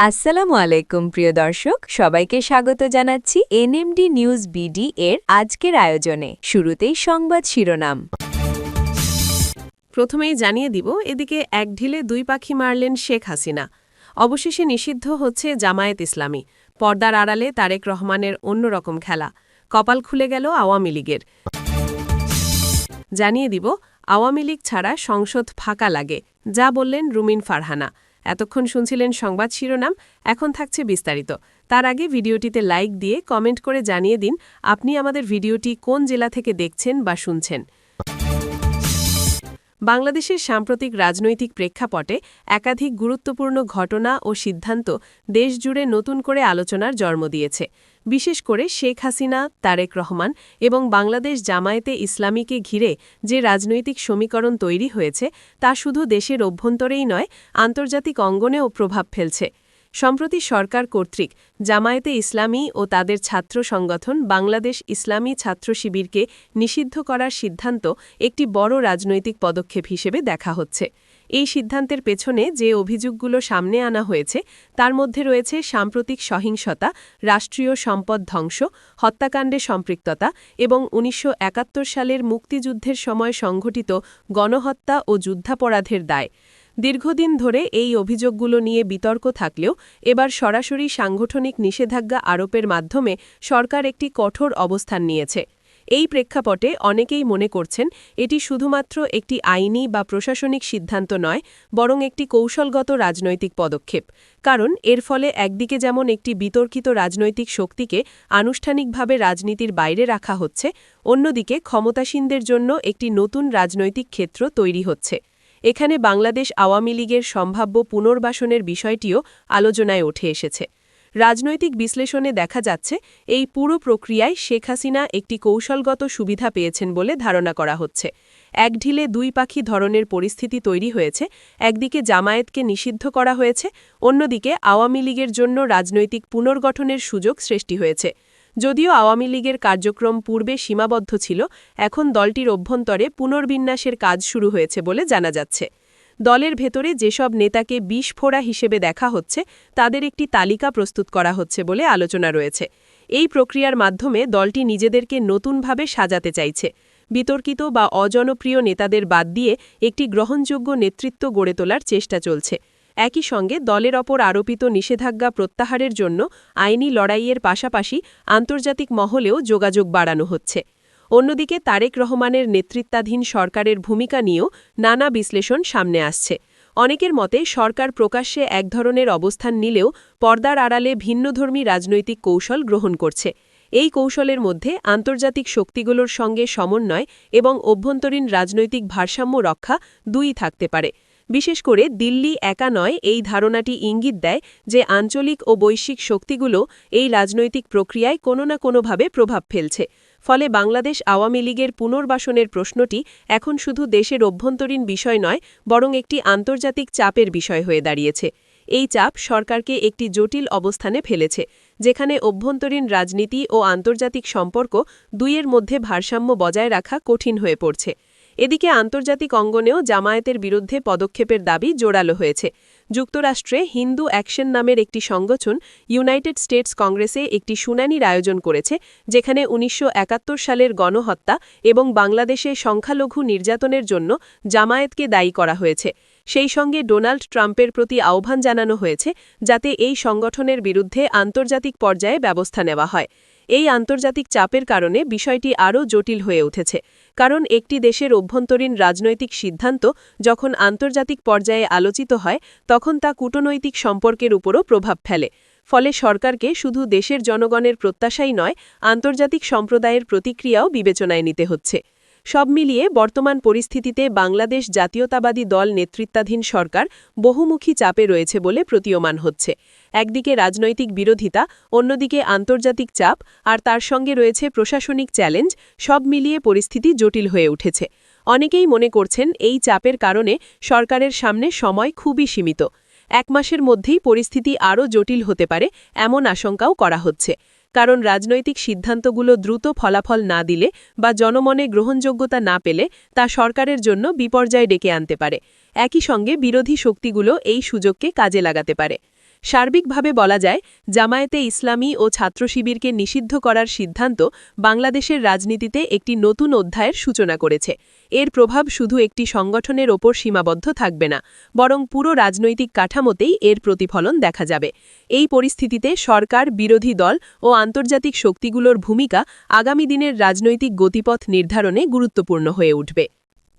আসসালামু আলাইকুম প্রিয় দর্শক, সবাইকে স্বাগত জানাচ্ছি এনএমডি নিউজ বিডি এর আজকের আয়োজনে। শুরুতেই সংবাদ শিরোনাম। প্রথমেই জানিয়ে দিব, এদিকে এক ঢিলে দুই পাখি মারলেন শেখ হাসিনা। অবশেষে নিষিদ্ধ হচ্ছে জামায়াত ইসলামী। পর্দার আড়ালে তারেক রহমানের অন্যরকম খেলা। কপাল খুলে গেল আওয়ামী লীগের। জানিয়ে দিব, আওয়ামী লীগ ছাড়া সংসদ ফাঁকা লাগে, যা বললেন রুমিন ফারহানা। এতক্ষণ শুনছিলেন সংবাদ শিরোনাম, এখন থাকছে বিস্তারিত। তার আগে ভিডিওটিতে লাইক দিয়ে কমেন্ট করে জানিয়ে দিন আপনি আমাদের ভিডিওটি কোন জেলা থেকে দেখছেন বা শুনছেন। বাংলাদেশের সাম্প্রতিক রাজনৈতিক প্রেক্ষাপটে একাধিক গুরুত্বপূর্ণ ঘটনা ও সিদ্ধান্ত দেশজুড়ে নতুন করে আলোচনার জন্ম দিয়েছে। বিশেষ করে শেখ হাসিনা, তারেক রহমান এবং বাংলাদেশ জামায়াতে ইসলামীকে ঘিরে যে রাজনৈতিক সমীকরণ তৈরি হয়েছে, তা শুধু দেশের অভ্যন্তরেই নয়, আন্তর্জাতিক অঙ্গনেও প্রভাব ফেলছে। সম্প্রতি সরকার কর্তৃক জামায়াতে ইসলামী ও তাদের ছাত্র সংগঠন বাংলাদেশ ইসলামী ছাত্র শিবিরকে নিষিদ্ধ করার সিদ্ধান্ত একটি বড় রাজনৈতিক পদক্ষেপ হিসেবে দেখা হচ্ছে। এই সিদ্ধান্তের পেছনে যে অভিযোগগুলো সামনে আনা হয়েছে, তার মধ্যে রয়েছে সাম্প্রতিক সহিংসতা, রাষ্ট্রীয় সম্পদ ধ্বংস, হত্যাকাণ্ডে সম্পৃক্ততা এবং ১৯৭১ সালের মুক্তিযুদ্ধের সময় সংঘটিত গণহত্যা ও যুদ্ধাপরাধের দায়। দীর্ঘদিন ধরে এই অভিযোগগুলো নিয়ে বিতর্ক থাকলেও এবার সরাসরি সাংগঠনিক নিষেধাজ্ঞা আরোপের মাধ্যমে সরকার একটি কঠোর অবস্থান নিয়েছে। এই প্রেক্ষাপটে অনেকেই মনে করছেন এটি শুধুমাত্র একটি আইনি বা প্রশাসনিক সিদ্ধান্ত নয়, বরং একটি কৌশলগত রাজনৈতিক পদক্ষেপ। কারণ এর ফলে একদিকে যেমন একটি বিতর্কিত রাজনৈতিক শক্তিকে আনুষ্ঠানিকভাবে রাজনীতির বাইরে রাখা হচ্ছে, অন্যদিকে ক্ষমতাসীনদের জন্য একটি নতুন রাজনৈতিক ক্ষেত্র তৈরি হচ্ছে। এখানে বাংলাদেশ আওয়ামী লীগের সম্ভাব্য পুনর্বাসনের বিষয়টিও আলোচনায় উঠে এসেছে। রাজনৈতিক বিশ্লেষণে দেখা যাচ্ছে, এই পুরো প্রক্রিয়ায় শেখ হাসিনা একটি কৌশলগত সুবিধা পেয়েছেন বলে ধারণা করা হচ্ছে। এক ঢিলে দুই পাখি ধরনের পরিস্থিতি তৈরি হয়েছে। একদিকে জামায়াতকে নিষিদ্ধ করা হয়েছে, অন্যদিকে আওয়ামী লীগের জন্য রাজনৈতিক পুনর্গঠনের সুযোগ সৃষ্টি হয়েছে। যদিও আওয়ামী লীগের কার্যক্রম পূর্বে সীমাবদ্ধ ছিল, এখন দলটির অভ্যন্তরে পুনর্বিন্যাসের কাজ শুরু হয়েছে বলে জানা যাচ্ছে। দলের ভেতরে যেসব নেতাকে বিষফোড়া হিসেবে দেখা হচ্ছে, তাদের একটি তালিকা প্রস্তুত করা হচ্ছে বলে আলোচনা রয়েছে। এই প্রক্রিয়ার মাধ্যমে দলটি নিজেদেরকে নতুনভাবে সাজাতে চাইছে। বিতর্কিত বা অজনপ্রিয় নেতাদের বাদ দিয়ে একটি গ্রহণযোগ্য নেতৃত্ব গড়ে তোলার চেষ্টা চলছে। একই সঙ্গে দলের ওপর আরোপিত নিষেধাজ্ঞা প্রত্যাহারের জন্য আইনি লড়াইয়ের পাশাপাশি আন্তর্জাতিক মহলেও যোগাযোগ বাড়ানো হচ্ছে। অন্যদিকে তারেক রহমানের নেতৃত্বাধীন সরকারের ভূমিকা নিয়েও নানা বিশ্লেষণ সামনে আসছে। অনেকের মতে সরকার প্রকাশ্যে এক ধরনের অবস্থান নিলেও পর্দার আড়ালে ভিন্নধর্মী রাজনৈতিক কৌশল গ্রহণ করছে। এই কৌশলের মধ্যে আন্তর্জাতিক শক্তিগুলোর সঙ্গে সমন্বয় এবং অভ্যন্তরীণ রাজনৈতিক ভারসাম্য রক্ষা দুই থাকতে পারে। বিশেষ করে দিল্লি একা নয়, এই ধারণাটি ইঙ্গিত দেয় যে আঞ্চলিক ও বৈশ্বিক শক্তিগুলো এই রাজনৈতিক প্রক্রিয়ায় কোনো না কোনোভাবে প্রভাব ফেলছে। ফলে বাংলাদেশ আওয়ামী লীগের পুনর্বাসনের প্রশ্নটি এখন শুধু দেশের অভ্যন্তরীণ বিষয় নয়, বরং একটি আন্তর্জাতিক চাপের বিষয় হয়ে দাঁড়িয়েছে। এই চাপ সরকারকে একটি জটিল অবস্থানে ফেলেছে, যেখানে অভ্যন্তরীণ রাজনীতি ও আন্তর্জাতিক সম্পর্ক দুইয়ের মধ্যে ভারসাম্য বজায় রাখা কঠিন হয়ে পড়ছে। এদিকে আন্তর্জাতিক অঙ্গনেও জামায়াতের বিরুদ্ধে পদক্ষেপের দাবি জোরালো হয়েছে। যুক্তরাষ্ট্রে হিন্দু অ্যাকশন নামের একটি সংগঠন ইউনাইটেড স্টেটস কংগ্রেসে একটি শুনানির আয়োজন করেছে, যেখানে ১৯৭১ সালের গণহত্যা এবং বাংলাদেশে সংখ্যালঘু নির্যাতনের জন্য জামায়াতকে দায়ী করা হয়েছে। সেই সঙ্গে ডোনাল্ড ট্রাম্পের প্রতি আহ্বান জানানো হয়েছে যাতে এই সংগঠনের বিরুদ্ধে আন্তর্জাতিক পর্যায়ে ব্যবস্থা নেওয়া হয়। এই আন্তর্জাতিক চাপের কারণে বিষয়টি আরও জটিল হয়ে উঠেছে, কারণ একটি দেশের অভ্যন্তরীণ রাজনৈতিক সিদ্ধান্ত যখন আন্তর্জাতিক পর্যায়ে আলোচিত হয়, তখন তা কূটনৈতিক সম্পর্কের উপরও প্রভাব ফেলে। ফলে সরকারকে শুধু দেশের জনগণের প্রত্যাশাই নয়, আন্তর্জাতিক সম্প্রদায়ের প্রতিক্রিয়াও বিবেচনায় নিতে হচ্ছে। সব মিলিয়ে বর্তমান পরিস্থিতিতে বাংলাদেশ জাতীয়তাবাদী দল নেতৃত্বাধীন সরকার বহুমুখী চাপে রয়েছে বলে প্রতীয়মান হচ্ছে। একদিকে রাজনৈতিক বিরোধিতা, অন্যদিকে আন্তর্জাতিক চাপ, আর তার সঙ্গে রয়েছে প্রশাসনিক চ্যালেঞ্জ। সব মিলিয়ে পরিস্থিতি জটিল হয়ে উঠেছে। অনেকেই মনে করছেন এই চাপের কারণে সরকারের সামনে সময় খুবই সীমিত। ১ মাসের মধ্যেই পরিস্থিতি আরও জটিল হতে পারে, এমন আশঙ্কাও করা হচ্ছে। কারণ রাজনৈতিক সিদ্ধান্তগুলো দ্রুত ফলাফল না দিলে বা জনমনে গ্রহণযোগ্যতা না পেলে তা সরকারের জন্য বিপর্যয় ডেকে আনতে পারে। একই সঙ্গে বিরোধী শক্তিগুলো এই সুযোগকে কাজে লাগাতে পারে। সার্বিকভাবে বলা যায়, জামায়াতে ইসলামী ও ছাত্র শিবিরকে নিষিদ্ধ করার সিদ্ধান্ত বাংলাদেশের রাজনীতিতে একটি নতুন অধ্যায়ের সূচনা করেছে। এর প্রভাব শুধু একটি সংগঠনের ওপর সীমাবদ্ধ থাকবে না, বরং পুরো রাজনৈতিক কাঠামোতেই এর প্রতিফলন দেখা যাবে। এই পরিস্থিতিতে সরকার, বিরোধী দল ও আন্তর্জাতিক শক্তিগুলোর ভূমিকা আগামী দিনের রাজনৈতিক গতিপথ নির্ধারণে গুরুত্বপূর্ণ হয়ে উঠবে।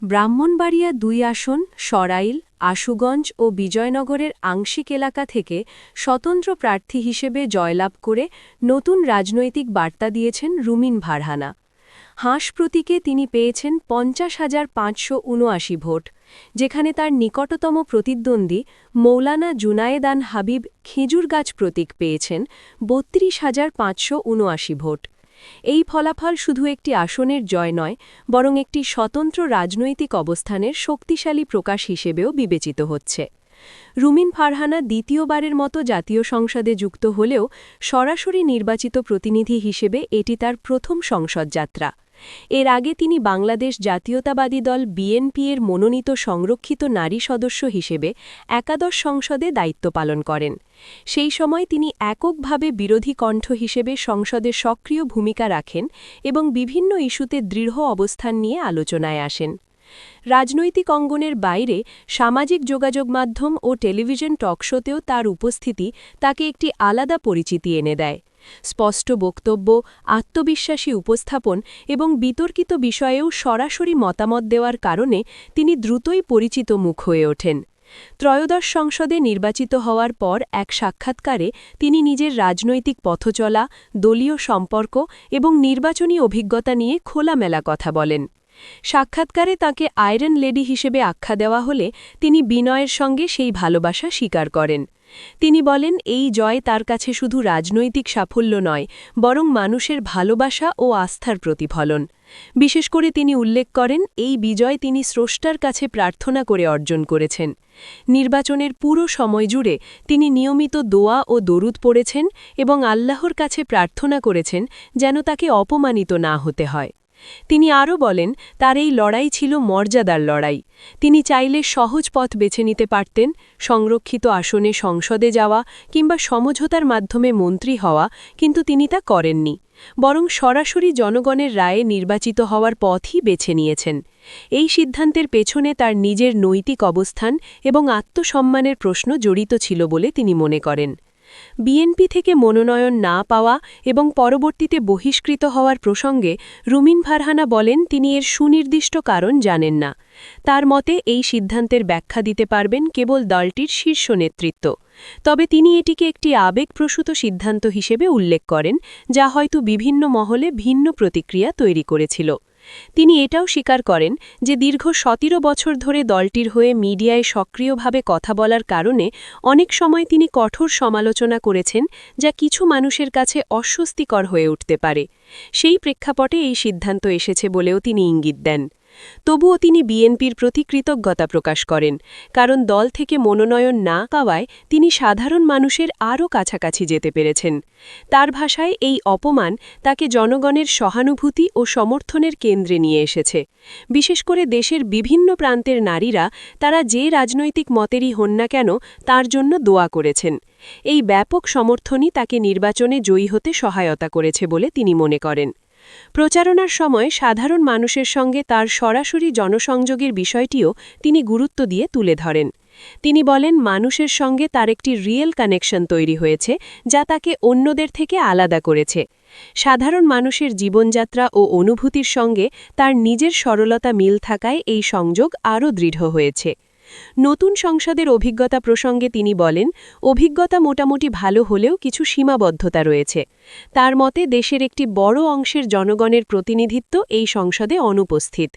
ব্রাহ্মণবাড়িয়া ২ আসন, সরাইল, আশুগঞ্জ ও বিজয়নগরের আংশিক এলাকা থেকে স্বতন্ত্র প্রার্থী হিসেবে জয়লাভ করে নতুন রাজনৈতিক বার্তা দিয়েছেন রুমিন ফারহানা। হাঁস প্রতীকে তিনি পেয়েছেন ৫০,৫৭৯ ভোট, যেখানে তার নিকটতম প্রতিদ্বন্দ্বী মৌলানা জুনায়েদান হাবিব খেজুর গাছ প্রতীক পেয়েছেন ৩২,৫৭৯ ভোট। এই ফলাফল শুধু একটি আসনের জয় নয়, বরং একটি স্বতন্ত্র রাজনৈতিক অবস্থানের শক্তিশালী প্রকাশ হিসেবেও বিবেচিত হচ্ছে। রুমিন ফারহানা দ্বিতীয়বারের মতো জাতীয় সংসদে যুক্ত হলেও সরাসরি নির্বাচিত প্রতিনিধি হিসেবে এটি তার প্রথম সংসদ যাত্রা। এর আগে তিনি বাংলাদেশ জাতীয়তাবাদী দল বিএনপি এর মনোনীত সংরক্ষিত নারী সদস্য হিসেবে একাদশ সংসদে দায়িত্ব পালন করেন। সেই সময় তিনি এককভাবে বিরোধী কণ্ঠ হিসেবে সংসদে সক্রিয় ভূমিকা রাখেন এবং বিভিন্ন ইস্যুতে দৃঢ় অবস্থান নিয়ে আলোচনায় আসেন। রাজনৈতিক অঙ্গনের বাইরে সামাজিক যোগাযোগ মাধ্যম ও টেলিভিশন টকশোতেও তার উপস্থিতি তাকে একটি আলাদা পরিচিতি এনে দেয়। স্পষ্ট বক্তব্য, আত্মবিশ্বাসী উপস্থাপন এবং বিতর্কিত বিষয়েও সরাসরি মতামত দেওয়ার কারণে তিনি দ্রুতই পরিচিত মুখ হয়ে ওঠেন। ত্রয়োদশ সংসদে নির্বাচিত হওয়ার পর এক সাক্ষাৎকারে তিনি নিজের রাজনৈতিক পথচলা, দলীয় সম্পর্ক এবং নির্বাচনী অভিজ্ঞতা নিয়ে খোলামেলা কথা বলেন। সাক্ষাৎকারে তাকে আয়রন লেডি হিসেবে আখ্যা দেওয়া হলে তিনি বিনয়ের সঙ্গে সেই ভালোবাসা স্বীকার করেন। তিনি বলেন, এই জয় তার কাছে শুধু রাজনৈতিক সাফল্য নয়, বরং মানুষের ভালোবাসা ও আস্থার প্রতিফলন। বিশেষ করে তিনি উল্লেখ করেন, এই বিজয় তিনি স্রষ্টার কাছে প্রার্থনা করে অর্জন করেছেন। নির্বাচনের পুরো সময় জুড়ে তিনি নিয়মিত দোয়া ও দরুদ পড়েছেন এবং আল্লাহর কাছে প্রার্থনা করেছেন যেন তাকে অপমানিত না হতে হয়। তিনি আরও বলেন, তার এই লড়াই ছিল মর্যাদার লড়াই। তিনি চাইলে সহজ পথ বেছে নিতে পারতেন, সংরক্ষিত আসনে সংসদে যাওয়া কিংবা সমঝোতার মাধ্যমে মন্ত্রী হওয়া, কিন্তু তিনি তা করেননি, বরং সরাসরি জনগণের রায়ে নির্বাচিত হওয়ার পথই বেছে নিয়েছেন। এই সিদ্ধান্তের পেছনে তার নিজের নৈতিক অবস্থান এবং আত্মসম্মানের প্রশ্ন জড়িত ছিল বলে তিনি মনে করেন। বিএনপি থেকে মনোনয়ন না পাওয়া এবং পরবর্তীতে বহিষ্কৃত হওয়ার প্রসঙ্গে রুমিন ফারহানা বলেন, তিনি এর সুনির্দিষ্ট কারণ জানেন না। তার মতে এই সিদ্ধান্তের ব্যাখ্যা দিতে পারবেন কেবল দলটির শীর্ষ নেতৃত্ব। তবে তিনি এটিকে একটি আবেগপ্রসূত সিদ্ধান্ত হিসেবে উল্লেখ করেন, যা হয়তো বিভিন্ন মহলে ভিন্ন প্রতিক্রিয়া তৈরি করেছিল। তিনি এটাও স্বীকার করেন যে দীর্ঘ ১৭ বছর ধরে দলটির হয়ে মিডিয়ায় সক্রিয়ভাবে কথা বলার কারণে অনেক সময় তিনি কঠোর সমালোচনা করেছেন, যা কিছু মানুষের কাছে অস্বস্তিকর হয়ে উঠতে পারে। সেই প্রেক্ষাপটে এই সিদ্ধান্ত এসেছে বলেও তিনি ইঙ্গিত দেন। তবুও তিনি বিএনপির প্রতি কৃতজ্ঞতা প্রকাশ করেন, কারণ দল থেকে মনোনয়ন না পাওয়ায় তিনি সাধারণ মানুষের আরও কাছাকাছি যেতে পেরেছেন। তার ভাষায় এই অপমান তাকে জনগণের সহানুভূতি ও সমর্থনের কেন্দ্রে নিয়ে এসেছে। বিশেষ করে দেশের বিভিন্ন প্রান্তের নারীরা, তারা যে রাজনৈতিক মতেরই হন না কেন, তার জন্য দোয়া করেছেন। এই ব্যাপক সমর্থনই তাকে নির্বাচনে জয়ী হতে সহায়তা করেছে বলে তিনি মনে করেন। প্রচারণার সময় সাধারণ মানুষের সঙ্গে তার সরাসরি জনসংযোগের বিষয়টিও তিনি গুরুত্ব দিয়ে তুলে ধরেন। তিনি বলেন, মানুষের সঙ্গে তার একটি রিয়েল কানেকশন তৈরি হয়েছে, যা তাকে অন্যদের থেকে আলাদা করেছে। সাধারণ মানুষের জীবনযাত্রা ও অনুভূতির সঙ্গে তার নিজের সরলতা মিল থাকায় এই সংযোগ আরও দৃঢ় হয়েছে। নতুন সংসদের অভিজ্ঞতা প্রসঙ্গে তিনি বলেন, অভিজ্ঞতা মোটামুটি ভালো হলেও কিছু সীমাবদ্ধতা রয়েছে। তার মতে দেশের একটি বড় অংশের জনগণের প্রতিনিধিত্ব এই সংসদে অনুপস্থিত।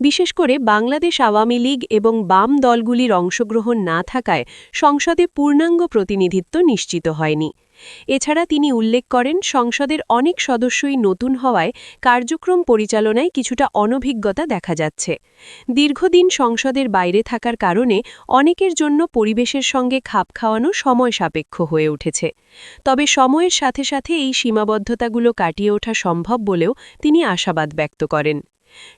বিশেষ করে বাংলাদেশ আওয়ামী লীগ এবং বাম দলগুলির অংশগ্রহণ না থাকায় সংসদে পূর্ণাঙ্গ প্রতিনিধিত্ব নিশ্চিত হয়নি। এছাড়া তিনি উল্লেখ করেন, সংসদের অনেক সদস্যই নতুন হওয়ায় কার্যক্রম পরিচালনায় কিছুটা অনভিজ্ঞতা দেখা যাচ্ছে। দীর্ঘদিন সংসদের বাইরে থাকার কারণে অনেকের জন্য পরিবেশের সঙ্গে খাপ খাওয়ানো সময় সাপেক্ষ হয়ে উঠেছে। তবে সময়ের সাথে সাথে এই সীমাবদ্ধতাগুলো কাটিয়ে ওঠা সম্ভব বলেও তিনি আশাবাদ ব্যক্ত করেন।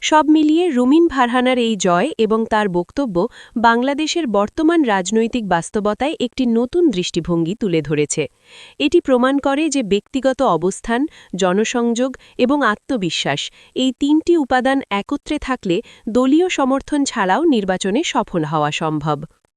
সব মিলিয়ে রুমিন ফারহানার এই জয় এবং তার বক্তব্য বাংলাদেশের বর্তমান রাজনৈতিক বাস্তবতায় একটি নতুন দৃষ্টিভঙ্গি তুলে ধরেছে। এটি প্রমাণ করে যে ব্যক্তিগত অবস্থান, জনসংযোগ এবং আত্মবিশ্বাস এই তিনটি উপাদান একত্রে থাকলে দলীয় সমর্থন ছাড়াও নির্বাচনে সফল হওয়া সম্ভব।